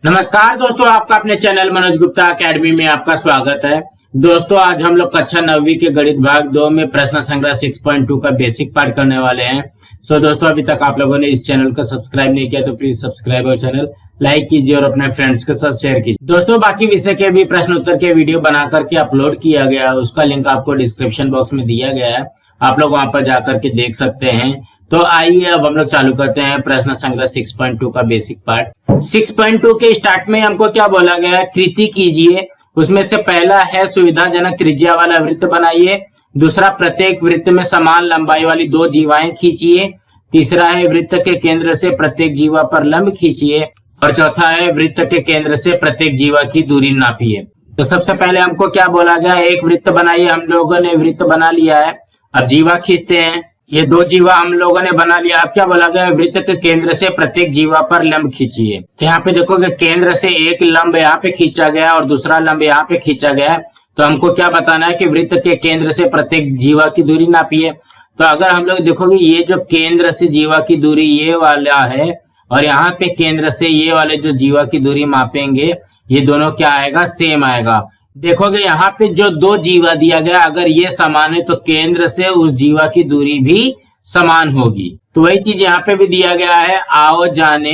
नमस्कार दोस्तों, आपका अपने चैनल मनोज गुप्ता एकेडमी में आपका स्वागत है। दोस्तों, आज हम लोग कक्षा 9वीं के गणित भाग 2 में प्रश्न संग्रह 6.2 का बेसिक पार्ट करने वाले हैं। दोस्तों, अभी तक आप लोगों ने इस चैनल को सब्सक्राइब नहीं किया तो प्लीज सब्सक्राइब और चैनल लाइक कीजिए और अपने फ्रेंड्स के साथ शेयर कीजिए। दोस्तों, बाकी विषय के भी प्रश्न उत्तर के वीडियो बना करके अपलोड किया गया है, उसका लिंक आपको डिस्क्रिप्शन बॉक्स में दिया गया है, आप लोग वहां पर जाकर के देख सकते हैं। तो आइए अब हम लोग चालू करते हैं प्रश्न संग्रह 6.2 का बेसिक पार्ट। 6.2 के स्टार्ट में हमको क्या बोला गया है, कृति कीजिए। उसमें से पहला है सुविधाजनक त्रिज्या वाला वृत्त बनाइए। दूसरा, प्रत्येक वृत्त में समान लंबाई वाली दो जीवाएं खींचिए। तीसरा है वृत्त के केंद्र से प्रत्येक जीवा पर लंब खींचिए। और चौथा है वृत्त के केंद्र से प्रत्येक जीवा की दूरी नापिए। तो सबसे पहले हमको क्या बोला गया, एक वृत्त बनाइए। हम लोगों ने वृत्त बना लिया है, अब जीवा खींचते हैं। ये दो जीवा हम लोगों ने बना लिया। अब क्या बोला गया, वृत्त के केंद्र से प्रत्येक जीवा पर लंब खींचिए। तो यहाँ पे देखोगे केंद्र से एक लंब यहाँ पे खींचा गया और दूसरा लंब यहाँ पे खींचा गया। तो हमको क्या बताना है कि वृत्त के केंद्र से प्रत्येक जीवा की दूरी नापिए। तो अगर हम लोग देखोगे ये जो केंद्र से जीवा की दूरी ये वाला है और यहाँ पे केंद्र से ये वाले जो जीवा की दूरी मापेंगे, ये दोनों क्या आएगा, सेम आएगा। देखोगे यहाँ पे जो दो जीवा दिया गया, अगर ये समान है तो केंद्र से उस जीवा की दूरी भी समान होगी। तो वही चीज यहाँ पे भी दिया गया है। आओ जाने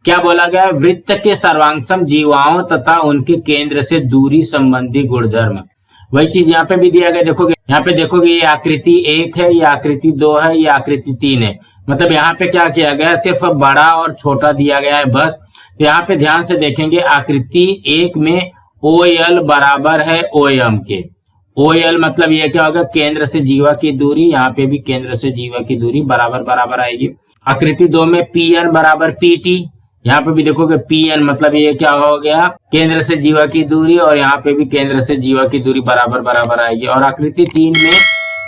क्या बोला गया, वृत्त के सर्वांगसम जीवाओं तथा उनके केंद्र से दूरी संबंधी गुणधर्म। वही चीज यहाँ पे भी दिया गया। देखोगे यहाँ पे देखोगे ये आकृति 1 है, ये आकृति 2 है, ये आकृति 3 है। मतलब यहाँ पे क्या किया गया, सिर्फ बड़ा और छोटा दिया गया है बस। तो यहाँ पे ध्यान से देखेंगे, आकृति 1 में OL बराबर है OM के। OL मतलब ये क्या होगा, केंद्र से जीवा की दूरी, यहाँ पे भी केंद्र से जीवा की दूरी बराबर बराबर आएगी। आकृति 2 में PN बराबर PT, यहाँ पे भी देखोगे PN मतलब ये क्या हो गया, केंद्र से जीवा की दूरी, और यहाँ पे भी केंद्र से जीवा की दूरी बराबर बराबर आएगी। और आकृति 3 में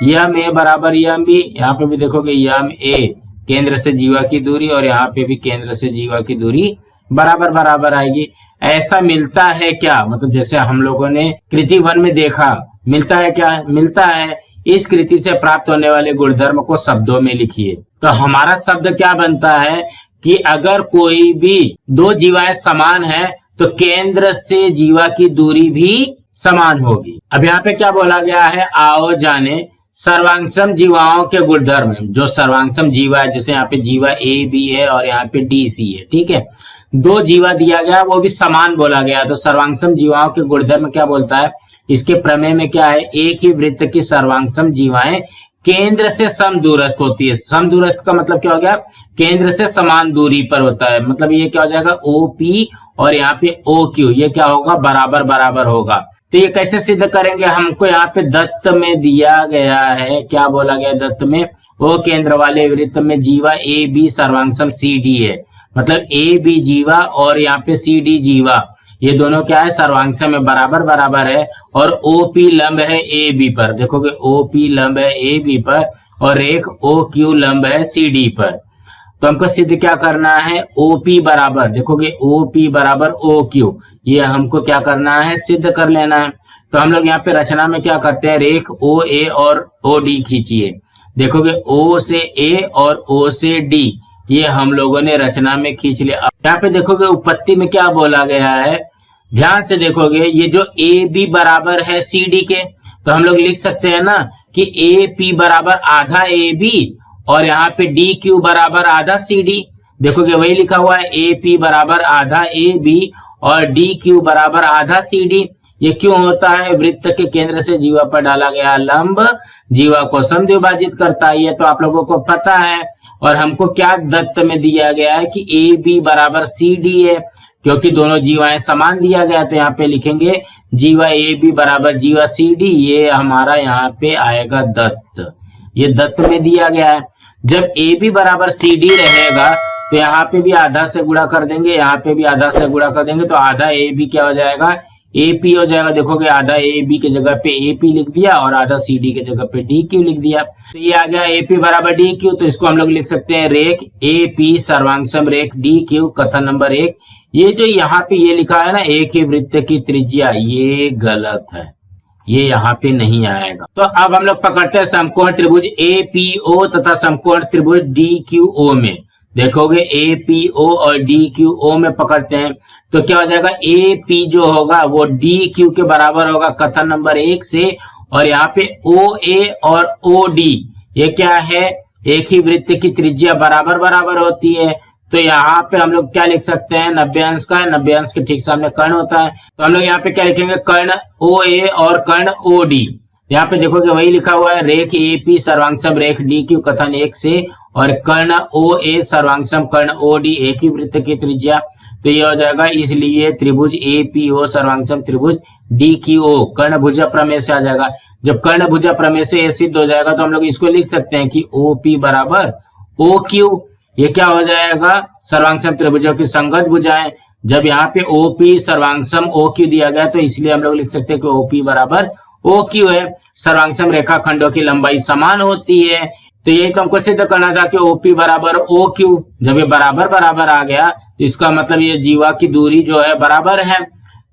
YM A बराबर YM B, यहाँ पे भी देखोगे YM A केंद्र से जीवा की दूरी और यहाँ पे भी केंद्र से जीवा की दूरी बराबर बराबर आएगी। ऐसा मिलता है क्या, मतलब जैसे हम लोगों ने कृति 1 में देखा, मिलता है क्या, मिलता है। इस कृति से प्राप्त होने वाले गुणधर्म को शब्दों में लिखिए। तो हमारा शब्द क्या बनता है कि अगर कोई भी दो जीवाएं समान है तो केंद्र से जीवा की दूरी भी समान होगी। अब यहाँ पे क्या बोला गया है, आओ जाने सर्वांगसम जीवाओं के गुणधर्म। जो सर्वांगसम जीवा है, जैसे यहाँ पे जीवा AB है और यहाँ पे DC है, ठीक है, दो जीवा दिया गया, वो भी समान बोला गया। तो सर्वांगसम जीवाओं के गुणधर्म क्या बोलता है, इसके प्रमेय में क्या है, एक ही वृत्त की सर्वांगसम जीवाएं केंद्र से सम दूरस्थ होती है। सम दूरस्थ का मतलब क्या हो गया, केंद्र से समान दूरी पर होता है। मतलब ये क्या हो जाएगा, OP और यहाँ पे OQ, ये क्या होगा, बराबर बराबर होगा। तो ये कैसे सिद्ध करेंगे, हमको यहाँ पे दत्त में दिया गया है, क्या बोला गया दत्त में, O केंद्र वाले वृत्त में जीवा AB सर्वांगसम CD है। मतलब AB जीवा और यहाँ पे CD जीवा, ये दोनों क्या है, सर्वांगसम में बराबर बराबर है। और OP लंब है AB पर, देखोगे OP लंब है AB पर और एक OQ लंब है CD पर। तो हमको सिद्ध क्या करना है, OP बराबर, देखोगे OP बराबर OQ, ये हमको क्या करना है, सिद्ध कर लेना है। तो हम लोग यहाँ पे रचना में क्या करते हैं, रेख OA और OD खींचिए। देखोगे O से A और O से D, ये हम लोगों ने रचना में खींच लिया। यहाँ पे देखोगे उत्पत्ति में क्या बोला गया है, ध्यान से देखोगे, ये जो AB बराबर है CD के, तो हम लोग लिख सकते हैं ना कि AP बराबर आधा AB और यहाँ पे DQ बराबर आधा CD। देखोगे वही लिखा हुआ है, AP बराबर आधा AB और DQ बराबर आधा CD। ये क्यों होता है, वृत्त के केंद्र से जीवा पर डाला गया लंब जीवा को समद्विभाजित करता है, ये तो आप लोगों को पता है। और हमको क्या दत्त में दिया गया है कि AB बराबर CD है, क्योंकि दोनों जीवाएं समान दिया गया। तो यहाँ पे लिखेंगे जीवा AB बराबर जीवा CD, ये हमारा यहाँ पे आएगा दत्त, ये दत्त में दिया गया है। जब AB बराबर CD रहेगा तो यहाँ पे भी आधा से गुणा कर देंगे, यहाँ पे भी आधा से गुणा कर देंगे, तो आधा AB क्या हो जाएगा, AP हो जाएगा। देखोगे आधा AB के जगह पे AP लिख दिया और आधा CD के जगह पे DQ लिख दिया। तो ये आ गया AP बराबर DQ। तो इसको हम लोग लिख सकते हैं रेख AP सर्वांगसम रेख DQ। कथन नंबर 1, ये जो यहाँ पे ये लिखा है ना, एक ही वृत्त की त्रिज्या, ये गलत है, ये यहाँ पे नहीं आएगा। तो अब हम लोग पकड़ते हैं समकोण त्रिभुज APO तथा समकोण त्रिभुज DQO में। देखोगे ए पी ओ और डी क्यू ओ में पकड़ते हैं तो क्या हो जाएगा, ए पी जो होगा वो डी क्यू के बराबर होगा कथन नंबर 1 से, और यहाँ पे ओ ए और ओ डी ये क्या है, एक ही वृत्त की त्रिज्या बराबर बराबर होती है। तो यहाँ पे हम लोग क्या लिख सकते हैं, 90 अंश का है, 90 अंश के ठीक सामने कर्ण होता है, तो हम लोग यहाँ पे क्या लिखेंगे, कर्ण ओ ए और कर्ण ओ डी। यहाँ पे देखोगे वही लिखा हुआ है, रेख ए पी सर्वांगसम रेख डी क्यू कथन 1 से, और कर्ण ओ ए सर्वांगसम कर्ण ओ डी एक ही वृत्त की त्रिज्या। तो ये हो जाएगा, इसलिए त्रिभुज ए पी ओ सर्वांगसम त्रिभुज डी क्यू ओ कर्ण भुजा प्रमेय से आ जाएगा। जब कर्ण भुजा प्रमेय से ये सिद्ध हो जाएगा तो हम लोग इसको लिख सकते हैं कि ओ पी बराबर ओ क्यू, ये क्या हो जाएगा, सर्वांगसम त्रिभुजों की संगत भुजाएं। जब यहाँ पे ओ पी सर्वांगसम ओ क्यू दिया गया तो इसलिए हम लोग लिख सकते हैं कि ओ पी बराबर ओ क्यू है। सर्वांगसम रेखाखंडों की लंबाई समान होती है, तो यही तो हमको सिद्ध करना था कि ओपी बराबर ओ क्यू। जब ये बराबर बराबर आ गया तो इसका मतलब ये जीवा की दूरी जो है बराबर है,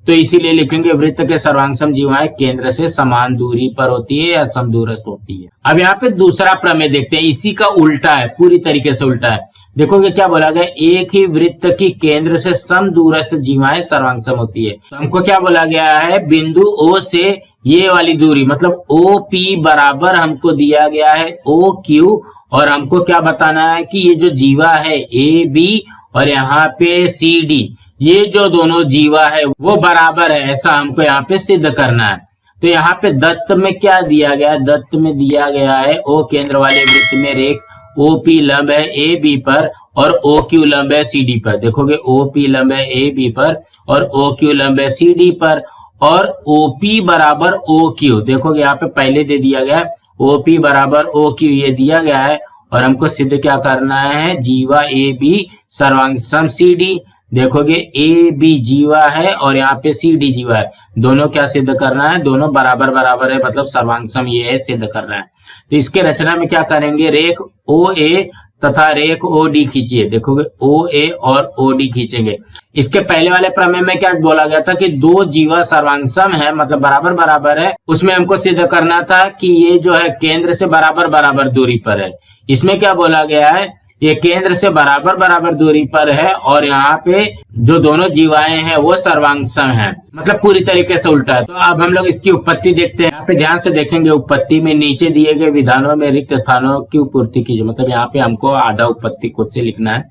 तो इसीलिए लिखेंगे वृत्त के सर्वांगसम जीवाएं केंद्र से समान दूरी पर होती है या समदूरस्थ होती है। अब यहाँ पे दूसरा प्रमेय देखते हैं, इसी का उल्टा है, पूरी तरीके से उल्टा है। देखोगे क्या बोला गया, एक ही वृत्त की केंद्र से समदूरस्थ जीवाएं सर्वांगसम होती है। तो हमको क्या बोला गया है, बिंदु ओ से ये वाली दूरी मतलब ओ पी बराबर हमको दिया गया है ओ क्यू, और हमको क्या बताना है कि ये जो जीवा है ए बी और यहाँ पे सी डी, ये जो दोनों जीवा है वो बराबर है, ऐसा हमको यहाँ पे सिद्ध करना है। तो यहाँ पे दत्त में क्या दिया गया है, दत्त में दिया गया है ओ केंद्र वाले वृत्त में रेख ओ पी लंब है ए बी पर और ओ क्यू लंब है सी डी पर। देखोगे ओ पी लंब है ए बी पर और ओ क्यू लंब है सी डी पर, और OP बराबर OQ। देखोगे यहाँ पे पहले दे दिया गया है OP बराबर OQ, ये दिया गया है, और हमको सिद्ध क्या करना है, जीवा AB सर्वांगसम CD। देखोगे AB जीवा है और यहाँ पे CD जीवा है, दोनों क्या सिद्ध करना है, दोनों बराबर बराबर है, मतलब सर्वांगसम ये है, सिद्ध करना है। तो इसके रचना में क्या करेंगे, रेख OA तथा रेख OD खींचिए। देखोगे OA और OD खींचेंगे। इसके पहले वाले प्रमेय में क्या बोला गया था कि दो जीवा सर्वांगसम है, मतलब बराबर बराबर है, उसमें हमको सिद्ध करना था कि ये जो है केंद्र से बराबर बराबर दूरी पर है। इसमें क्या बोला गया है, ये केंद्र से बराबर बराबर दूरी पर है और यहाँ पे जो दोनों जीवाएं हैं वो सर्वांगसम हैं, मतलब पूरी तरीके से उल्टा है। तो अब हम लोग इसकी उत्पत्ति देखते हैं। यहाँ पे ध्यान से देखेंगे, उत्पत्ति में नीचे दिए गए विधानों में रिक्त स्थानों की पूर्ति कीजिए, मतलब यहाँ पे हमको आधा उत्पत्ति खुद से लिखना है।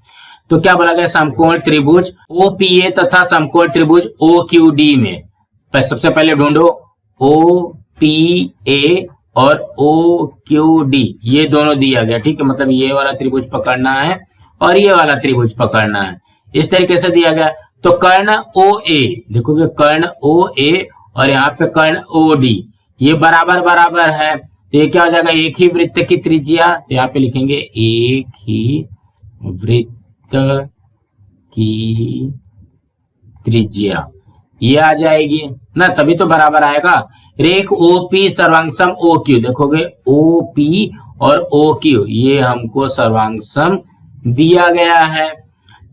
तो क्या बोला गया, समकोण त्रिभुज OPA तथा समकोण त्रिभुज OQD में सबसे पहले ढूंढो OPA और OQD, ये दोनों दिया गया, ठीक है, मतलब ये वाला त्रिभुज पकड़ना है और ये वाला त्रिभुज पकड़ना है, इस तरीके से दिया गया। तो कर्ण OA, देखोगे कर्ण OA और यहाँ पे कर्ण OD, ये बराबर बराबर है, तो ये क्या हो जाएगा, एक ही वृत्त की त्रिज्या। तो यहाँ पे लिखेंगे एक ही वृत्त की त्रिज्या, ये आ जाएगी ना, तभी तो बराबर आएगा। रेख OP सर्वांगसम OQ, देखोगे OP और OQ ये हमको सर्वांगसम दिया गया है,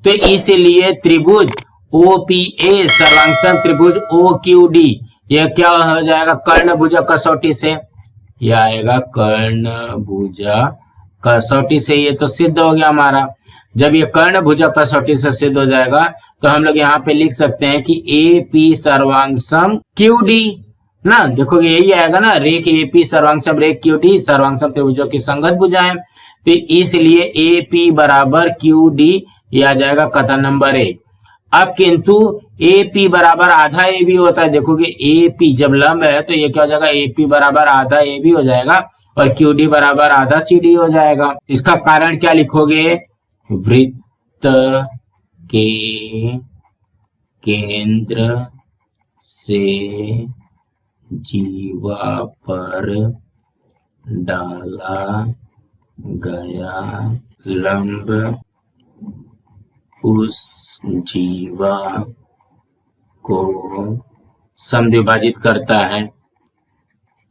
तो इसलिए त्रिभुज OPA सर्वांगसम त्रिभुज OQD ये क्या हो जाएगा, कर्ण भुजा कसौटी से, यह आएगा कर्ण भुजा कसौटी से, ये तो सिद्ध हो गया हमारा। जब ये कर्ण भुजा कसौटी से सिद्ध हो जाएगा तो हम लोग यहाँ पे लिख सकते हैं कि AP सर्वांगसम QD ना, देखोगे यही आएगा ना, रेख AP सर्वांगसम रेख QD सर्वांगसम त्रिभुजों की संगत भुजाएं, तो इसलिए AP बराबर QD ये आ जाएगा कथन नंबर 1। अब किंतु AP बराबर आधा AB होता है, देखोगे AP जब लंब है तो ये क्या हो जाएगा, AP बराबर आधा AB हो जाएगा और QD बराबर आधा CD हो जाएगा। इसका कारण क्या लिखोगे, वृत्त के केंद्र से जीवा पर डाला गया लंब उस जीवा को समद्विभाजित करता है,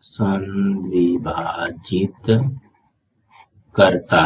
समद्विभाजित करता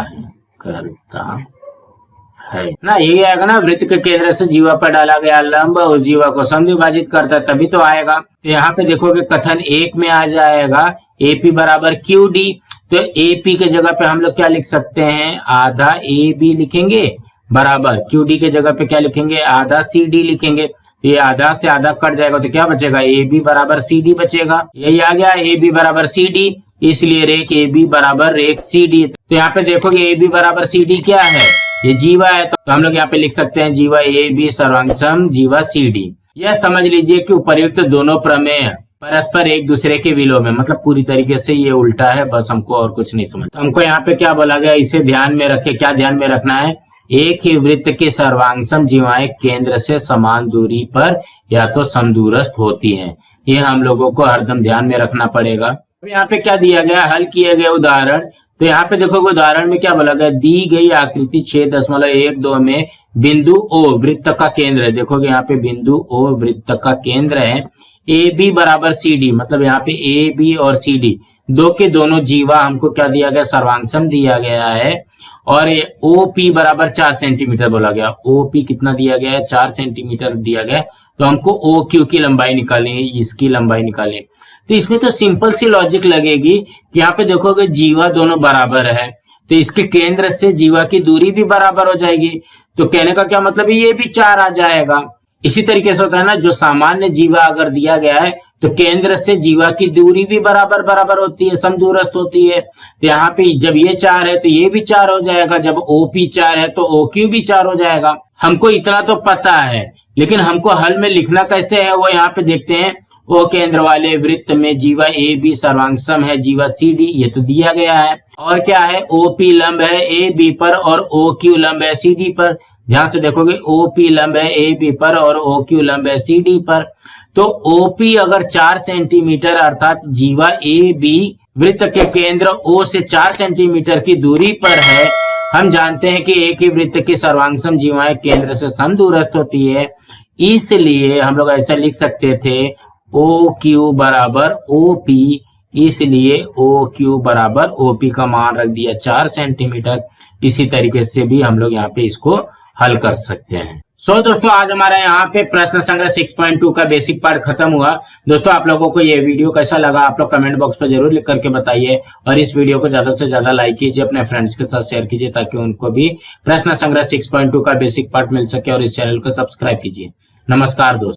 है ना, यही आएगा ना, वृत्त के केंद्र से जीवा पर डाला गया लंब उस जीवा को समद्विभाजित करता है, तभी तो आएगा। तो यहाँ पे देखोगे कथन 1 में आ जाएगा AP बराबर QD, तो AP के जगह पे हम लोग क्या लिख सकते हैं, आधा AB लिखेंगे बराबर QD के जगह पे क्या लिखेंगे, आधा CD लिखेंगे। ये आधा से आधा कट जाएगा तो क्या बचेगा, AB बराबर CD बचेगा। यही आ गया AB बराबर CD, इसलिए रेख AB बराबर रेख CD। तो यहाँ पे देखोगे AB बराबर CD क्या है, ये जीवा है, तो हम लोग यहाँ पे लिख सकते हैं जीवा AB सर्वांग सम जीवा CD। यह समझ लीजिए कि उपर्युक्त दोनों प्रमेय परस्पर एक दूसरे के विलोम है, मतलब पूरी तरीके से ये उल्टा है, बस हमको और कुछ नहीं समझ। तो हमको यहाँ पे क्या बोला गया, इसे ध्यान में रखे, क्या ध्यान में रखना है, एक ही वृत्त की सर्वांगसम जीवाएं केंद्र से समान दूरी पर या तो समदूरस्थ होती हैं। ये हम लोगों को हरदम ध्यान में रखना पड़ेगा। अब यहाँ पे क्या दिया गया, हल किए गए उदाहरण। तो यहाँ पे देखोगे उदाहरण में क्या बोला गया, दी गई आकृति 6.12 में बिंदु O वृत्त का केंद्र है। देखोगे यहाँ पे बिंदु O वृत्त का केंद्र है, AB बराबर CD, मतलब यहाँ पे AB और CD दो के दोनों जीवा हमको क्या दिया गया, सर्वांगसम दिया गया है। और OP बराबर 4 सेंटीमीटर बोला गया, OP कितना दिया गया है, 4 सेंटीमीटर दिया गया। तो हमको OQ की लंबाई निकालनी है, इसकी लंबाई निकालनी है। तो इसमें तो सिंपल सी लॉजिक लगेगी कि यहाँ पे देखोगे जीवा दोनों बराबर है, तो इसके केंद्र से जीवा की दूरी भी बराबर हो जाएगी। तो कहने का क्या मतलब है, ये भी 4 आ जाएगा। इसी तरीके से होता है ना, जो सामान्य जीवा अगर दिया गया है तो केंद्र से जीवा की दूरी भी बराबर बराबर होती है, समदूरस्थ होती है। तो यहाँ पे जब ये 4 है तो ये भी 4 हो जाएगा, जब OP 4 है तो OQ भी 4 हो जाएगा। हमको इतना तो पता है, लेकिन हमको हल में लिखना कैसे है वो यहाँ पे देखते हैं। O केंद्र वाले वृत्त में जीवा AB सर्वांगसम है जीवा CD, ये तो दिया गया है। और क्या है, OP लंब है AB पर और OQ लंब है CD पर। ध्यान से देखोगे OP लंब है AB पर और OQ लंब है CD पर। तो OP अगर 4 सेंटीमीटर अर्थात जीवा AB वृत्त के केंद्र O से 4 सेंटीमीटर की दूरी पर है। हम जानते हैं कि एक ही वृत्त की सर्वांगसम जीवाएं केंद्र से समदूरस्थ होती है, इसलिए हम लोग ऐसा लिख सकते थे OQ बराबर OP, इसलिए OQ बराबर OP का मान रख दिया 4 सेंटीमीटर। इसी तरीके से भी हम लोग यहाँ पे इसको हल कर सकते हैं। सो दोस्तों आज हमारा यहाँ पे प्रश्न संग्रह 6.2 का बेसिक पार्ट खत्म हुआ। दोस्तों आप लोगों को ये वीडियो कैसा लगा आप लोग कमेंट बॉक्स पर जरूर लिख करके बताइए, और इस वीडियो को ज्यादा से ज्यादा लाइक कीजिए, अपने फ्रेंड्स के साथ शेयर कीजिए ताकि उनको भी प्रश्न संग्रह 6.2 का बेसिक पार्ट मिल सके, और इस चैनल को सब्सक्राइब कीजिए। नमस्कार दोस्तों।